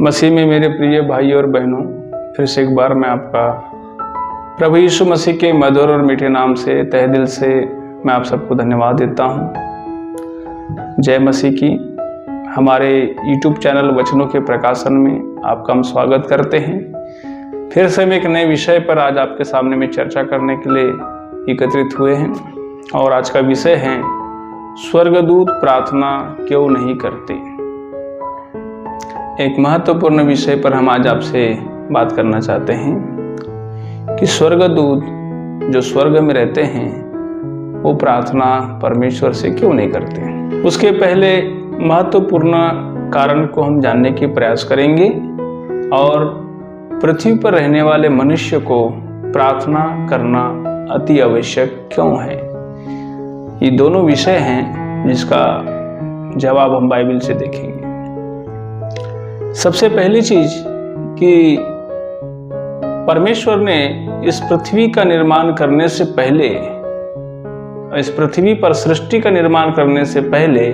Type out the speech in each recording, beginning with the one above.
मसीह में मेरे प्रिय भाई और बहनों, फिर से एक बार मैं आपका प्रभु यीशु मसीह के मधुर और मीठे नाम से तहे दिल से मैं आप सबको धन्यवाद देता हूँ। जय मसीह की। हमारे YouTube चैनल वचनों के प्रकाशन में आपका हम स्वागत करते हैं। फिर से हम एक नए विषय पर आज आपके सामने में चर्चा करने के लिए एकत्रित हुए हैं और आज का विषय है स्वर्गदूत प्रार्थना क्यों नहीं करते। एक महत्वपूर्ण विषय पर हम आज आपसे बात करना चाहते हैं कि स्वर्गदूत जो स्वर्ग में रहते हैं वो प्रार्थना परमेश्वर से क्यों नहीं करते। उसके पहले महत्वपूर्ण कारण को हम जानने की प्रयास करेंगे और पृथ्वी पर रहने वाले मनुष्य को प्रार्थना करना अति आवश्यक क्यों है। ये दोनों विषय हैं जिसका जवाब हम बाइबल से देखेंगे। सबसे पहली चीज कि परमेश्वर ने इस पृथ्वी का निर्माण करने से पहले, इस पृथ्वी पर सृष्टि का निर्माण करने से पहले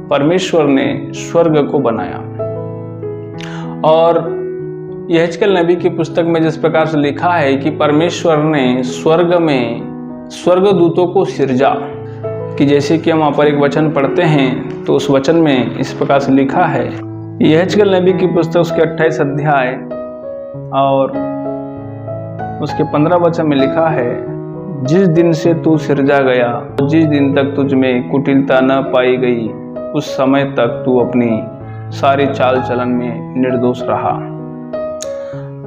परमेश्वर ने स्वर्ग को बनाया। और यहेजकेल नबी की पुस्तक में जिस प्रकार से लिखा है कि परमेश्वर ने स्वर्ग में स्वर्गदूतों को सिरजा, कि जैसे कि हम वहाँ पर एक वचन पढ़ते हैं तो उस वचन में इस प्रकार से लिखा है, यहेजकेल नबी की पुस्तक उसके 28 अध्याय और उसके 15 वचन में लिखा है, जिस दिन से तू सिरजा गया, जिस दिन तक तुझ में कुटिलता न पाई गई, उस समय तक तू अपनी सारी चाल चलन में निर्दोष रहा।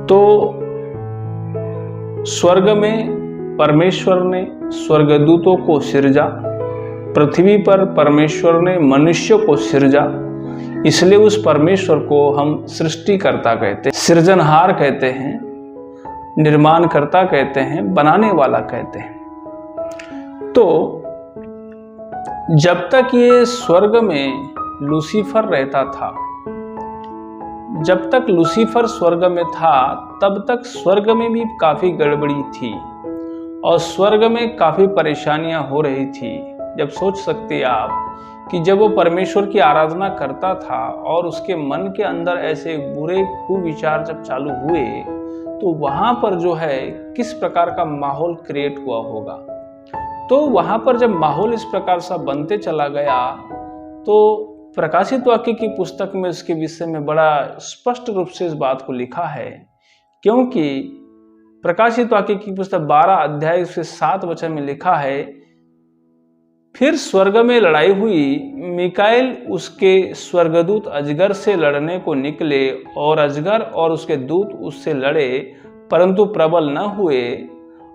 तो स्वर्ग में परमेश्वर ने स्वर्गदूतों को सिरजा, पृथ्वी पर परमेश्वर ने मनुष्य को सिरजा। इसलिए उस परमेश्वर को हम सृष्टिकर्ता कहते हैं, सृजनहार कहते हैं, निर्माणकर्ता कहते हैं, बनाने वाला कहते हैं। तो जब तक ये स्वर्ग में लूसीफर रहता था, जब तक लूसीफर स्वर्ग में था तब तक स्वर्ग में भी काफी गड़बड़ी थी और स्वर्ग में काफी परेशानियां हो रही थी। जब सोच सकते आप कि जब वो परमेश्वर की आराधना करता था और उसके मन के अंदर ऐसे बुरे कुविचार जब चालू हुए तो वहां पर जो है किस प्रकार का माहौल क्रिएट हुआ होगा। तो वहां पर जब माहौल इस प्रकार सा बनते चला गया तो प्रकाशित वाक्य की पुस्तक में इसके विषय में बड़ा स्पष्ट रूप से इस बात को लिखा है, क्योंकि प्रकाशित वाक्य की पुस्तक 12 अध्याय से 7 वचन में लिखा है, फिर स्वर्ग में लड़ाई हुई, मिकाएल उसके स्वर्गदूत अजगर से लड़ने को निकले और अजगर और उसके दूत उससे लड़े परंतु प्रबल न हुए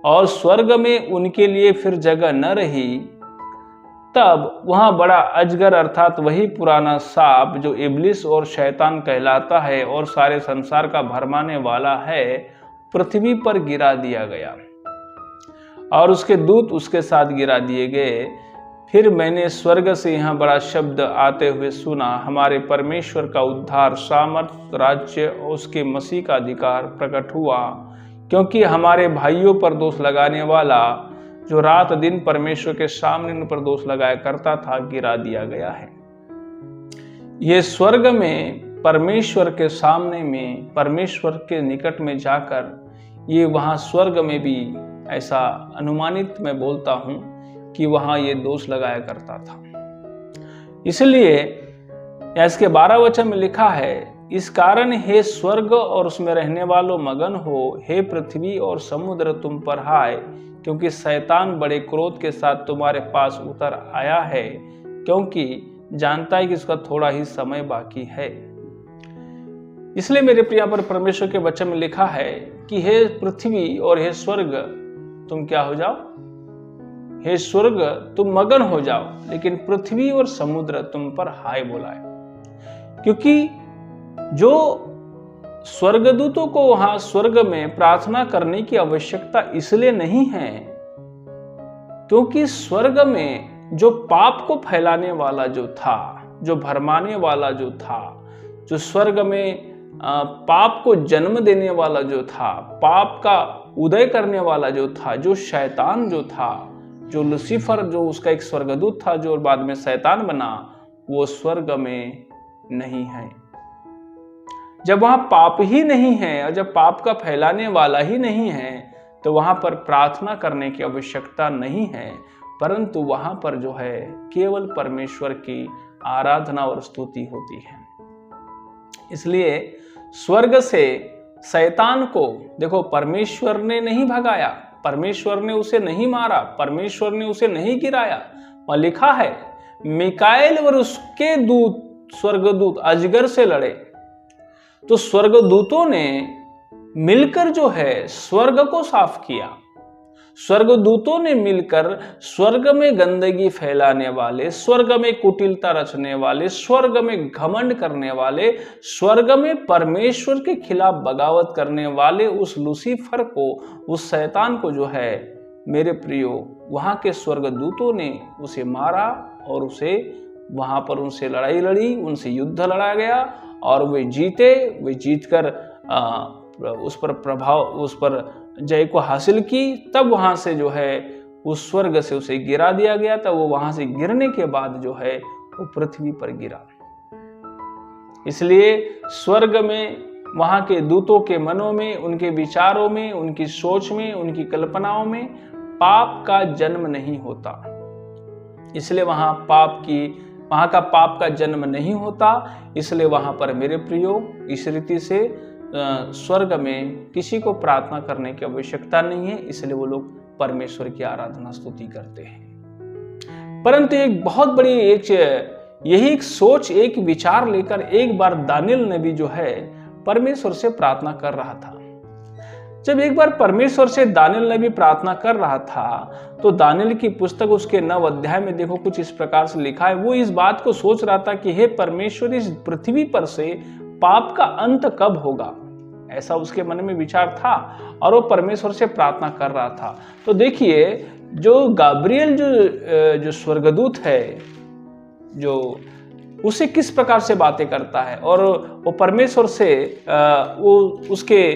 और स्वर्ग में उनके लिए फिर जगह न रही। तब वहां बड़ा अजगर अर्थात वही पुराना सांप जो इब्लिस और शैतान कहलाता है और सारे संसार का भरमाने वाला है, पृथ्वी पर गिरा दिया गया और उसके दूत उसके साथ गिरा दिए गए। फिर मैंने स्वर्ग से यहाँ बड़ा शब्द आते हुए सुना, हमारे परमेश्वर का उद्धार, सामर्थ, राज्य और उसके मसीह का अधिकार प्रकट हुआ, क्योंकि हमारे भाइयों पर दोष लगाने वाला जो रात दिन परमेश्वर के सामने उन पर दोष लगाया करता था, गिरा दिया गया है। ये स्वर्ग में परमेश्वर के सामने में, परमेश्वर के निकट में जाकर, ये वहाँ स्वर्ग में भी ऐसा अनुमानित मैं बोलता हूँ कि वहां ये दोष लगाया करता था। इसलिए इसके 12 वचन में लिखा है, इस कारण हे स्वर्ग और उसमें रहने वालों मगन हो, हे पृथ्वी और समुद्र तुम पर हाय, क्योंकि शैतान बड़े क्रोध के साथ तुम्हारे पास उतर आया है, क्योंकि जानता है कि इसका थोड़ा ही समय बाकी है। इसलिए मेरे प्रिय पर परमेश्वर के वचन में लिखा है कि हे पृथ्वी और हे स्वर्ग तुम क्या हो जाओ, हे स्वर्ग तुम मगन हो जाओ, लेकिन पृथ्वी और समुद्र तुम पर हाय बोलाए। क्योंकि जो स्वर्गदूतों को वहां स्वर्ग में प्रार्थना करने की आवश्यकता इसलिए नहीं है क्योंकि स्वर्ग में जो पाप को फैलाने वाला जो था, जो भरमाने वाला जो था, जो स्वर्ग में पाप को जन्म देने वाला जो था, पाप का उदय करने वाला जो था, जो शैतान जो था, जो लूसीफर जो उसका एक स्वर्गदूत था जो बाद में शैतान बना, वो स्वर्ग में नहीं है। जब वहां पाप ही नहीं है और जब पाप का फैलाने वाला ही नहीं है तो वहां पर प्रार्थना करने की आवश्यकता नहीं है, परंतु वहां पर जो है केवल परमेश्वर की आराधना और स्तुति होती है। इसलिए स्वर्ग से शैतान को देखो परमेश्वर ने नहीं भगाया, परमेश्वर ने उसे नहीं मारा, परमेश्वर ने उसे नहीं गिराया। वहां लिखा है मिकाएल और उसके दूत स्वर्गदूत अजगर से लड़े। तो स्वर्गदूतों ने मिलकर जो है स्वर्ग को साफ किया। स्वर्गदूतों ने मिलकर स्वर्ग में गंदगी फैलाने वाले, स्वर्ग में कुटिलता रचने वाले, स्वर्ग में घमंड करने वाले, स्वर्ग में परमेश्वर के खिलाफ बगावत करने वाले उस लूसीफर को, उस शैतान को जो है मेरे प्रियो वहां के स्वर्गदूतों ने उसे मारा और उसे वहां पर उनसे लड़ाई लड़ी, उनसे युद्ध लड़ा गया और वे जीते। वे जीतकर उस पर प्रभाव, उस पर जय को हासिल की। तब वहां से जो है उस स्वर्ग से उसे गिरा दिया गया। तब वो वहां से गिरने के बाद जो है वो पृथ्वी पर गिरा। इसलिए स्वर्ग में वहां के दूतों के मनों में, उनके विचारों में, उनकी सोच में, उनकी कल्पनाओं में पाप का जन्म नहीं होता। इसलिए वहां का पाप का जन्म नहीं होता। इसलिए वहां पर मेरे प्रियो इस रीति से स्वर्ग में किसी को प्रार्थना करने की आवश्यकता नहीं है। इसलिए वो लोग परमेश्वर की आराधना स्तुति करते हैं। परंतु एक बहुत बड़ी यही एक सोच, एक विचार लेकर एक बार दानिएल नबी जो है परमेश्वर से प्रार्थना कर रहा था। जब एक बार परमेश्वर से दानिएल नबी प्रार्थना कर रहा था तो दानिएल की पुस्तक उसके 9 अध्याय में देखो कुछ इस प्रकार से लिखा है। वो इस बात को सोच रहा था कि हे परमेश्वर, इस पृथ्वी पर से पाप का अंत कब होगा, ऐसा उसके मन में विचार था और वो परमेश्वर से प्रार्थना कर रहा था। तो देखिए जो गाब्रिएल जो स्वर्गदूत है, जो उसे किस प्रकार से बातें करता है और वो परमेश्वर से वो उसके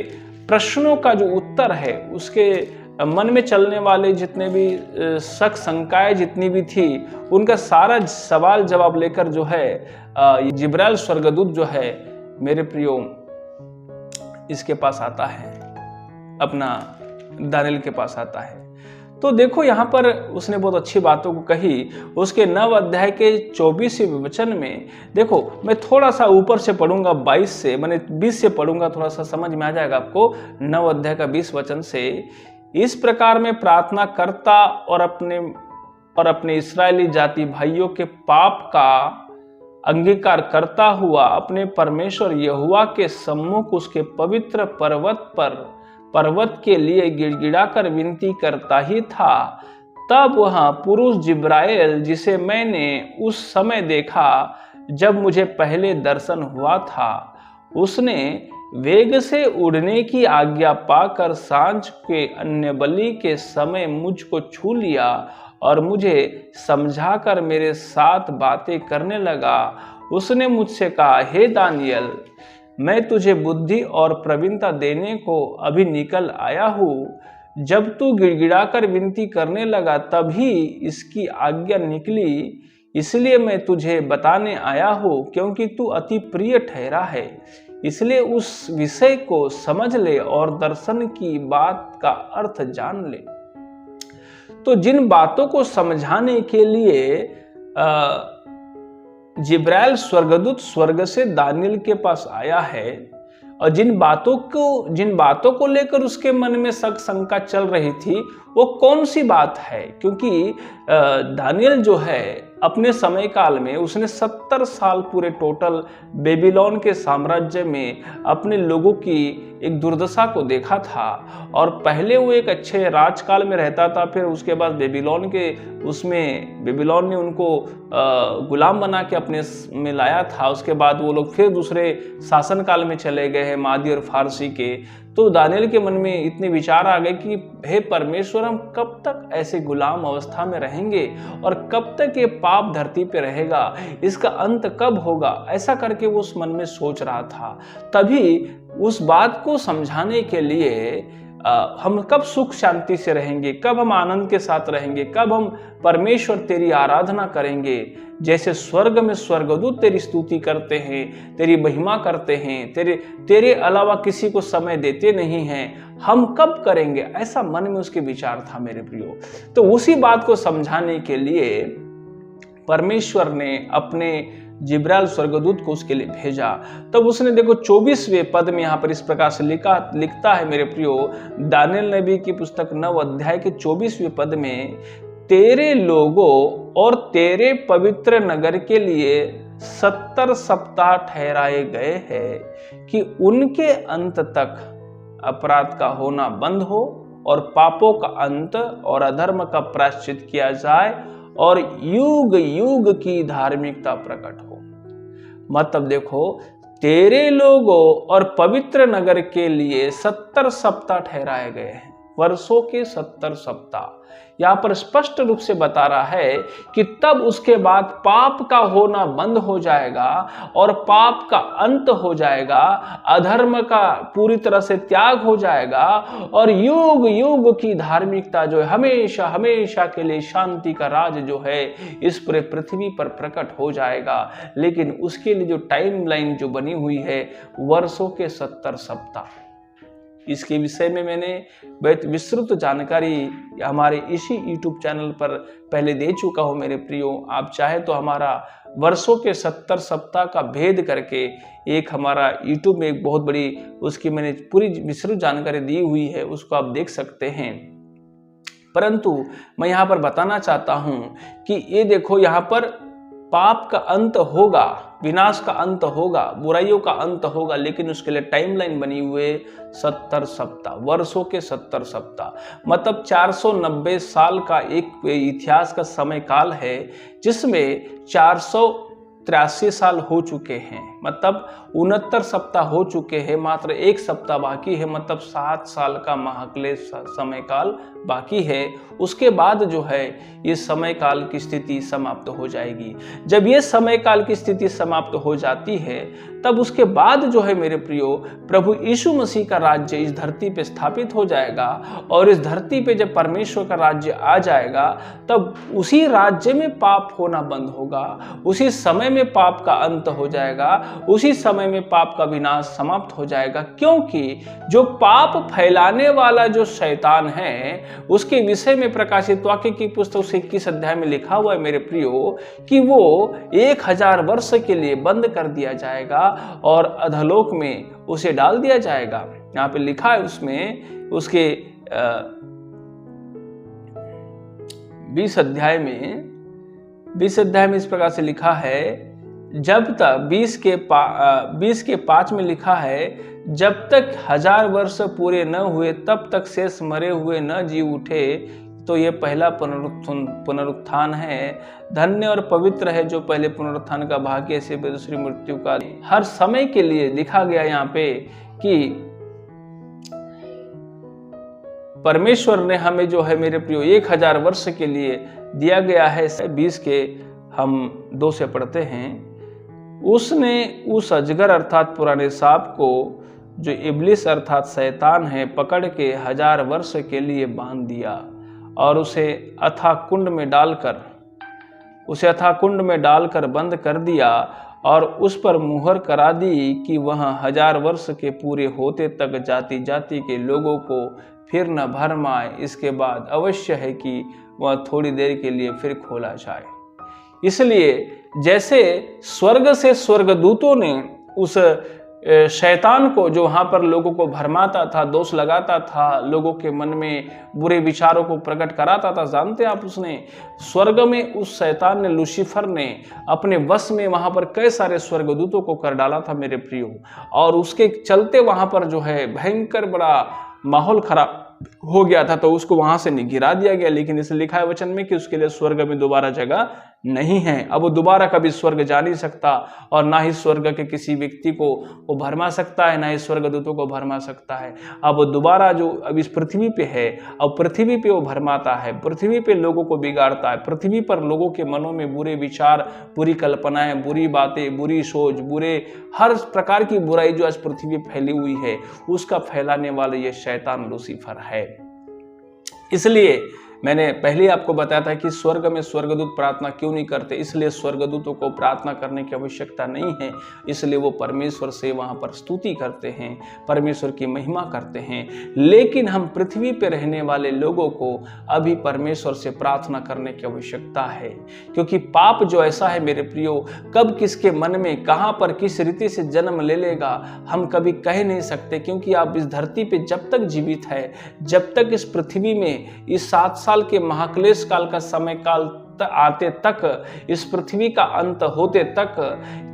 प्रश्नों का जो उत्तर है, उसके मन में चलने वाले जितने भी शक शंकाएं जितनी भी थी, उनका सारा सवाल जवाब लेकर जो है जिब्राइल स्वर्गदूत जो है मेरे प्रियो इसके पास आता है, अपना दानिएल के पास आता है। तो देखो यहाँ पर उसने बहुत अच्छी बातों को कही। उसके 9 अध्याय के 24वें वचन में देखो, मैं थोड़ा सा ऊपर से पढ़ूंगा 22 से, मैंने 20 से पढ़ूंगा, थोड़ा सा समझ में आ जाएगा आपको। 9 अध्याय का 20 वचन से, इस प्रकार मैं प्रार्थना करता और अपने इस्राएली जाति भाइयों के पाप का अंगीकार करता हुआ अपने परमेश्वर यहोवा के सम्मुख उसके पवित्र पर्वत के लिए गिड़गिड़ाकर विनती करता ही था। तब वह पुरुष जिब्राइल, जिसे मैंने उस समय देखा जब मुझे पहले दर्शन हुआ था, उसने वेग से उड़ने की आज्ञा पाकर सांझ के अन्य बलि के समय मुझको छू लिया और मुझे समझाकर मेरे साथ बातें करने लगा। उसने मुझसे कहा, हे दानिएल, मैं तुझे बुद्धि और प्रवीणता देने को अभी निकल आया हूँ। जब तू गिड़गिड़ाकर विनती करने लगा तभी इसकी आज्ञा निकली, इसलिए मैं तुझे बताने आया हूँ, क्योंकि तू अति प्रिय ठहरा है। इसलिए उस विषय को समझ ले और दर्शन की बात का अर्थ जान ले। तो जिन बातों को समझाने के लिए जिब्राइल स्वर्गदूत स्वर्ग से दानिएल के पास आया है और जिन बातों को लेकर उसके मन में शक शंका चल रही थी, वो कौन सी बात है? क्योंकि दानिएल जो है अपने समय काल में उसने 70 साल पूरे टोटल बेबीलोन के साम्राज्य में अपने लोगों की एक दुर्दशा को देखा था। और पहले वो एक अच्छे राजकाल में रहता था, फिर उसके बाद बेबीलोन ने उनको गुलाम बना के अपने में लाया था। उसके बाद वो लोग फिर दूसरे शासन काल में चले गए हैं, मादी और फारसी के। तो दानिएल के मन में इतने विचार आ गए कि हे परमेश्वर, हम कब तक ऐसे गुलाम अवस्था में रहेंगे और कब तक ये पाप धरती पे रहेगा, इसका अंत कब होगा? ऐसा करके वो उस मन में सोच रहा था। तभी उस बात को समझाने के लिए हम कब सुख शांति से रहेंगे, कब हम आनंद के साथ रहेंगे, कब हम परमेश्वर तेरी आराधना करेंगे। जैसे स्वर्ग में स्वर्गदूत तेरी स्तुति करते हैं, तेरी महिमा करते हैं, तेरे अलावा किसी को समय देते नहीं हैं, हम कब करेंगे, ऐसा मन में उसके विचार था मेरे प्रियो। तो उसी बात को समझाने के लिए परमेश्वर ने अपने जिब्राइल स्वर्गदूत को उसके लिए भेजा। तब उसने देखो 24वें पद में यहाँ पर इस प्रकार से लिखता है मेरे प्रियो, दानियल नबी की पुस्तक 9 अध्याय के 24वें पद में, तेरे लोगों और तेरे पवित्र नगर के लिए 70 सप्ताह ठहराए गए हैं कि उनके अंत तक अपराध का होना बंद हो और पापों का अंत और अधर्म का प्रायश्चित किया जाए और युग युग की धार्मिकता प्रकट हो। मतलब देखो, तेरे लोगों और पवित्र नगर के लिए 70 सप्ताह ठहराए गए हैं, वर्षों के 70 सप्ताह। यहाँ पर स्पष्ट रूप से बता रहा है कि तब उसके बाद पाप का होना बंद हो जाएगा और पाप का अंत हो जाएगा, अधर्म का पूरी तरह से त्याग हो जाएगा और युग युग की धार्मिकता जो है, हमेशा हमेशा के लिए शांति का राज जो है इस पूरे पृथ्वी पर प्रकट हो जाएगा। लेकिन उसके लिए जो टाइमलाइन जो बनी हुई है, वर्षों के 70 सप्ताह। इसके विषय में मैंने बहुत विस्तृत जानकारी हमारे इसी YouTube चैनल पर पहले दे चुका हूँ मेरे प्रियो। आप चाहे तो हमारा वर्षों के 70 सप्ताह का भेद करके एक हमारा YouTube में एक बहुत बड़ी उसकी मैंने पूरी विस्तृत जानकारी दी हुई है, उसको आप देख सकते हैं। परंतु मैं यहाँ पर बताना चाहता हूँ कि ये देखो, यहाँ पर पाप का अंत होगा, विनाश का अंत होगा, बुराइयों का अंत होगा, लेकिन उसके लिए टाइमलाइन बनी हुई 70 सप्ताह, वर्षों के 70 सप्ताह। मतलब 490 साल का एक इतिहास का समय काल है, जिसमें 483 साल हो चुके हैं। मतलब 69 सप्ताह हो चुके हैं, मात्र एक सप्ताह बाकी है। मतलब 7 साल का महाक्लेश समय काल बाकी है। उसके बाद जो है ये समय काल की स्थिति समाप्त हो जाएगी। जब ये समय काल की स्थिति समाप्त हो जाती है, तब उसके बाद जो है मेरे प्रियो, प्रभु यीशु मसीह का राज्य इस धरती पे स्थापित हो जाएगा। और इस धरती पे जब परमेश्वर का राज्य आ जाएगा, तब उसी राज्य में पाप होना बंद होगा, उसी समय में पाप का अंत हो जाएगा, उसी समय में पाप का विनाश समाप्त हो जाएगा। क्योंकि जो पाप फैलाने वाला जो शैतान है, उसके विषय में प्रकाशित वाक्य की पुस्तक 21 अध्याय में लिखा हुआ है मेरे प्रियो, कि वो 1000 वर्ष के लिए बंद कर दिया जाएगा और अधोलोक में उसे डाल दिया जाएगा। यहाँ पे लिखा है उसमें, उसके 20 अध्याय में इस प्रकार से लिखा है, जब तक 20 के 5 में लिखा है, जब तक 1000 वर्ष पूरे न हुए तब तक शेष मरे हुए न जी उठे, तो ये पहला पुनरुत्थान है। धन्य और पवित्र है जो पहले पुनरुत्थान का भाग्य से दूसरी मृत्यु का। हर समय के लिए लिखा गया यहाँ पे कि परमेश्वर ने हमें जो है मेरे प्रियो 1000 वर्ष के लिए दिया गया है। 20 के हम 2 से पढ़ते हैं, उसने उस अजगर अर्थात पुराने सांप को, जो इब्लिस अर्थात शैतान है, पकड़ के 1000 वर्ष के लिए बांध दिया और उसे अथाह कुंड में डालकर बंद कर दिया और उस पर मुहर करा दी कि वह 1000 वर्ष के पूरे होते तक जाति जाति के लोगों को फिर न भरम आए। इसके बाद अवश्य है कि वह थोड़ी देर के लिए फिर खोला जाए। इसलिए जैसे स्वर्ग से स्वर्गदूतों ने उस शैतान को, जो वहां पर लोगों को भरमाता था, दोष लगाता था, लोगों के मन में बुरे विचारों को प्रकट कराता था, जानते आप, उसने स्वर्ग में उस शैतान ने, लूसीफर ने अपने वश में वहां पर कई सारे स्वर्गदूतों को कर डाला था मेरे प्रियो। और उसके चलते वहां पर जो है भयंकर बड़ा माहौल खराब हो गया था, तो उसको वहां से गिरा दिया गया। लेकिन इसे लिखा है वचन में कि उसके लिए स्वर्ग में दोबारा जगह नहीं है। अब वो दोबारा कभी स्वर्ग जा नहीं सकता और ना ही स्वर्ग के किसी व्यक्ति को वो भरमा सकता है, ना ही स्वर्गदूतों को भरमा सकता है। अब वो दोबारा जो अब इस पृथ्वी पे है, अब पृथ्वी पे वो भरमाता है, पृथ्वी पे लोगों को बिगाड़ता है, पृथ्वी पर लोगों के मनों में बुरे विचार, बुरी कल्पनाएं, बुरी बातें, बुरी सोच, बुरे हर प्रकार की बुराई जो आज पृथ्वी पे फैली हुई है, उसका फैलाने वाला ये शैतान लूसीफर है। इसलिए मैंने पहले ही आपको बताया था कि स्वर्ग में स्वर्गदूत प्रार्थना क्यों नहीं करते, इसलिए स्वर्गदूतों को प्रार्थना करने की आवश्यकता नहीं है, इसलिए वो परमेश्वर से वहाँ पर स्तुति करते हैं, परमेश्वर की महिमा करते हैं। लेकिन हम पृथ्वी पर रहने वाले लोगों को अभी परमेश्वर से प्रार्थना करने की आवश्यकता है, क्योंकि पाप जो ऐसा है मेरे प्रियो, कब किसके मन में कहाँ पर किस रीति से जन्म ले लेगा हम कभी कह नहीं सकते, क्योंकि आप इस धरती पे जब तक जीवित है, जब तक इस पृथ्वी में इस 7 साल के महाक्लेश काल का समय काल आते तक, इस पृथ्वी का अंत होते तक,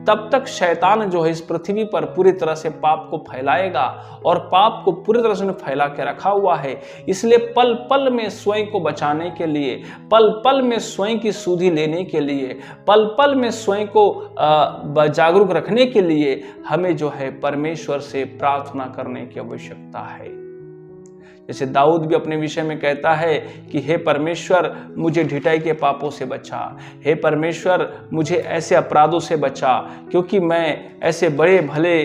तब तक शैतान जो है इस पृथ्वी पर पूरी तरह से पाप को फैलाएगा और पाप को पूरी तरह से फैला के रखा हुआ है। इसलिए पल पल में स्वयं को बचाने के लिए, पल पल में स्वयं की सुधि लेने के लिए, पल पल में स्वयं को जागरूक रखने के लिए हमें जो है परमेश्वर से प्रार्थना करने की आवश्यकता है। जैसे दाऊद भी अपने विषय में कहता है कि हे परमेश्वर मुझे ढिठाई के पापों से बचा, हे परमेश्वर मुझे ऐसे अपराधों से बचा, क्योंकि मैं ऐसे बड़े भले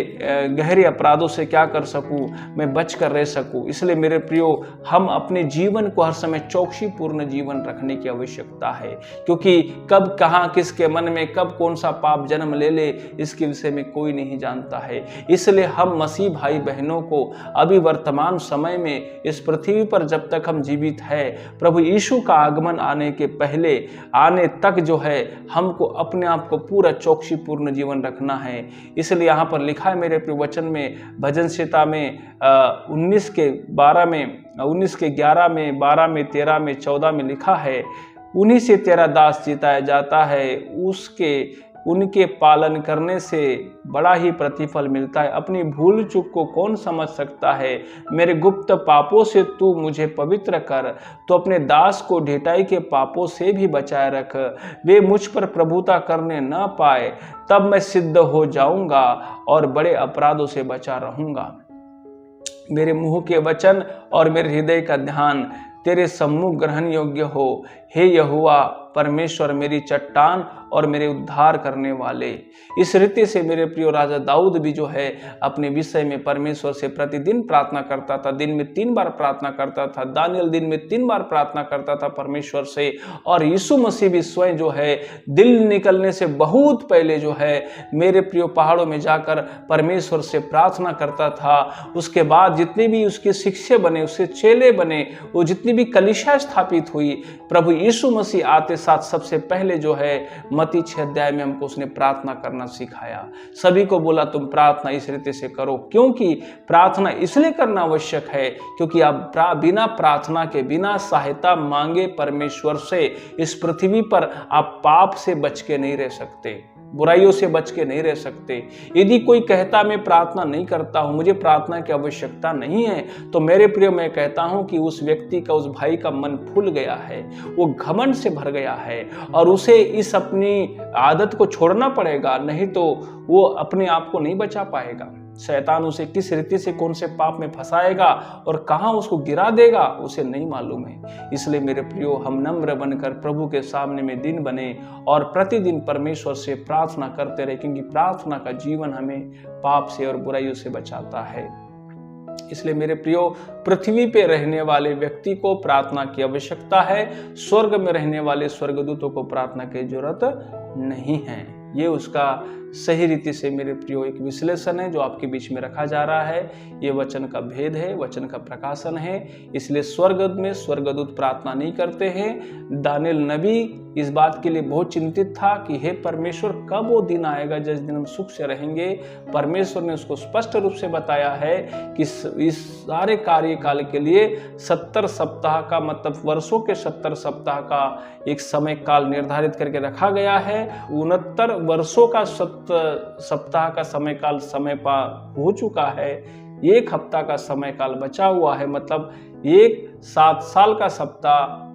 गहरे अपराधों से क्या कर सकूं, मैं बच कर रह सकूं। इसलिए मेरे प्रियो, हम अपने जीवन को हर समय चौकसी पूर्ण जीवन रखने की आवश्यकता है, क्योंकि कब कहाँ किसके मन में कब कौन सा पाप जन्म ले ले इसके विषय में कोई नहीं जानता है। इसलिए हम मसीह भाई बहनों को अभी वर्तमान समय में इस पृथ्वी पर जब तक हम जीवित है, प्रभु यीशु का आगमन आने के पहले आने तक जो है हमको अपने आप को पूरा चौकसी पूर्ण जीवन रखना है। इसलिए यहाँ पर लिखा है मेरे प्रिय वचन में, भजन संहिता में 19 के 11 में 12 में 13 में 14 में लिखा है, उन्हीं से तेरा दास जिताया जाता है, उनके पालन करने से बड़ा ही प्रतिफल मिलता है। अपनी भूल चूक को कौन समझ सकता है, मेरे गुप्त पापों से तू मुझे पवित्र कर, तो अपने दास को ढिठाई के पापों से भी बचाए रख, वे मुझ पर प्रभुता करने न पाए, तब मैं सिद्ध हो जाऊंगा और बड़े अपराधों से बचा रहूंगा। मेरे मुंह के वचन और मेरे हृदय का ध्यान तेरे सम्मुख ग्रहण योग्य हो, हे यहोवा परमेश्वर मेरी चट्टान और मेरे उद्धार करने वाले। इस रीति से मेरे प्रिय राजा दाऊद भी जो है अपने विषय में परमेश्वर से प्रतिदिन प्रार्थना करता था, दिन में 3 बार प्रार्थना करता था। दानियल दिन में 3 बार प्रार्थना करता था परमेश्वर से। और यीशु मसीह भी स्वयं जो है दिल निकलने से बहुत पहले जो है मेरे प्रिय पहाड़ों में जाकर परमेश्वर से प्रार्थना करता था। उसके बाद जितने भी उसके शिष्य बने, उसके चेले बने, वो जितनी भी कलीसिया स्थापित हुई, प्रभु यीशु मसीह आते साथ सबसे पहले जो है मत्ती 6 अध्याय में हमको उसने प्रार्थना करना सिखाया। सभी को बोला तुम प्रार्थना इस रीति से करो, क्योंकि प्रार्थना इसलिए करना आवश्यक है क्योंकि आप बिना प्रार्थना के, बिना सहायता मांगे परमेश्वर से इस पृथ्वी पर आप पाप से बच के नहीं रह सकते, बुराइयों से बच के नहीं रह सकते। यदि कोई कहता मैं प्रार्थना नहीं करता हूं, मुझे प्रार्थना की आवश्यकता नहीं है, तो मेरे प्रिय मैं कहता हूं कि उस व्यक्ति का, उस भाई का मन फूल गया है, वो घमंड से भर गया है और उसे इस अपनी आदत को छोड़ना पड़ेगा, नहीं तो वो अपने आप को नहीं बचा पाएगा। शैतान उसे किस रीति से कौन से पाप में फंसाएगा और कहां उसको गिरा देगा उसे नहीं मालूम है। इसलिए मेरे प्रियो, हम नम्र बनकर प्रभु के सामने में दिन बने और प्रतिदिन परमेश्वर से प्रार्थना करते रहे, क्योंकि प्रार्थना का जीवन हमें पाप से और बुराइयों से बचाता है। इसलिए मेरे प्रियो, पृथ्वी पे रहने वाले व्यक्ति को प्रार्थना की आवश्यकता है, स्वर्ग में रहने वाले स्वर्गदूतों को प्रार्थना की जरूरत नहीं है। ये उसका सही रीति से मेरे प्रियो एक विश्लेषण है जो आपके बीच में रखा जा रहा है। ये वचन का भेद है, वचन का प्रकाशन है। इसलिए स्वर्ग में स्वर्गदूत प्रार्थना नहीं करते हैं। दानियल नबी इस बात के लिए बहुत चिंतित था कि हे परमेश्वर, कब वो दिन आएगा जिस दिन हम सुख से रहेंगे। परमेश्वर ने उसको स्पष्ट रूप से बताया है कि इस सारे कार्यकाल के लिए 70 सप्ताह का, मतलब वर्षों के 70 सप्ताह का एक समय काल निर्धारित करके रखा गया है। 69 वर्षों का सप्ताह का समय काल हो चुका है। 1 हफ्ता का समय काल बचा हुआ है, मतलब एक 7 साल का सप्ताह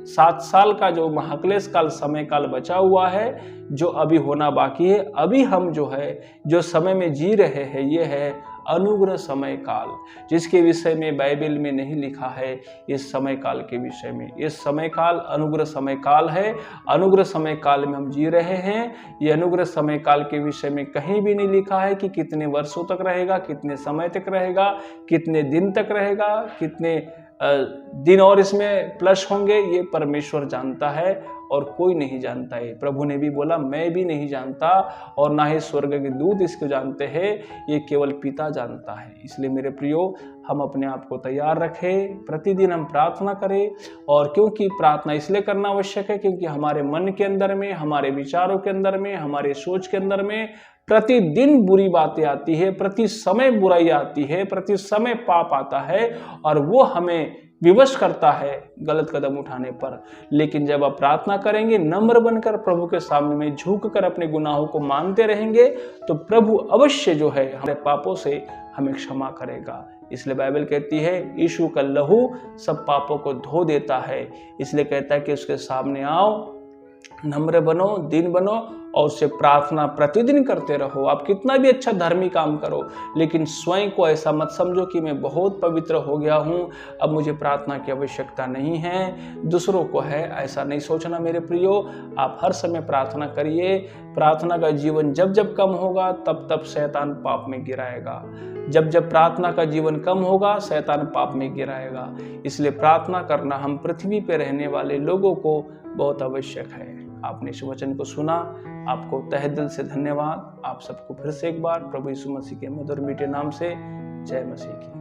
7 साल का जो महाक्लेश काल समय काल बचा हुआ है, जो अभी होना बाकी है, अभी हम जो है जो समय में जी रहे हैं, ये है अनुग्रह समय काल, जिसके विषय में बाइबल में नहीं लिखा है इस समय काल के विषय में। इस समय काल अनुग्रह समय काल है। अनुग्रह समय काल में हम जी रहे हैं। ये अनुग्रह समय काल के विषय में कहीं भी नहीं लिखा है कि कितने वर्षों तक रहेगा, कितने समय तक रहेगा, कितने दिन तक रहेगा, कितने दिन और इसमें प्लस होंगे, ये परमेश्वर जानता है और कोई नहीं जानता है। प्रभु ने भी बोला मैं भी नहीं जानता और ना ही स्वर्ग के दूत इसको जानते हैं, ये केवल पिता जानता है। इसलिए मेरे प्रियो, हम अपने आप को तैयार रखें, प्रतिदिन हम प्रार्थना करें। और क्योंकि प्रार्थना इसलिए करना आवश्यक है क्योंकि हमारे मन के अंदर में, हमारे विचारों के अंदर में, हमारे सोच के अंदर में प्रतिदिन बुरी बातें आती है, प्रति समय बुराई आती है, प्रति समय पाप आता है और वो हमें विवश करता है गलत कदम उठाने पर। लेकिन जब आप प्रार्थना करेंगे, नम्र बनकर प्रभु के सामने में झुककर अपने गुनाहों को मानते रहेंगे, तो प्रभु अवश्य जो है हमारे पापों से हमें क्षमा करेगा। इसलिए बाइबल कहती है यीशु का लहू सब पापों को धो देता है। इसलिए कहता है कि उसके सामने आओ, नम्र बनो, दीन बनो और उससे प्रार्थना प्रतिदिन करते रहो। आप कितना भी अच्छा धार्मिक काम करो, लेकिन स्वयं को ऐसा मत समझो कि मैं बहुत पवित्र हो गया हूँ, अब मुझे प्रार्थना की आवश्यकता नहीं है, दूसरों को है, ऐसा नहीं सोचना मेरे प्रियो। आप हर समय प्रार्थना करिए। प्रार्थना का जीवन जब जब कम होगा तब तब शैतान पाप में गिराएगा। जब जब प्रार्थना का जीवन कम होगा, शैतान पाप में गिराएगा। इसलिए प्रार्थना करना हम पृथ्वी पर रहने वाले लोगों को बहुत आवश्यक है। आपने इस वचन को सुना, आपको तहे दिल से धन्यवाद। आप सबको फिर से एक बार प्रभु यीशु मसीह के मधुर मीठे नाम से जय मसीह की।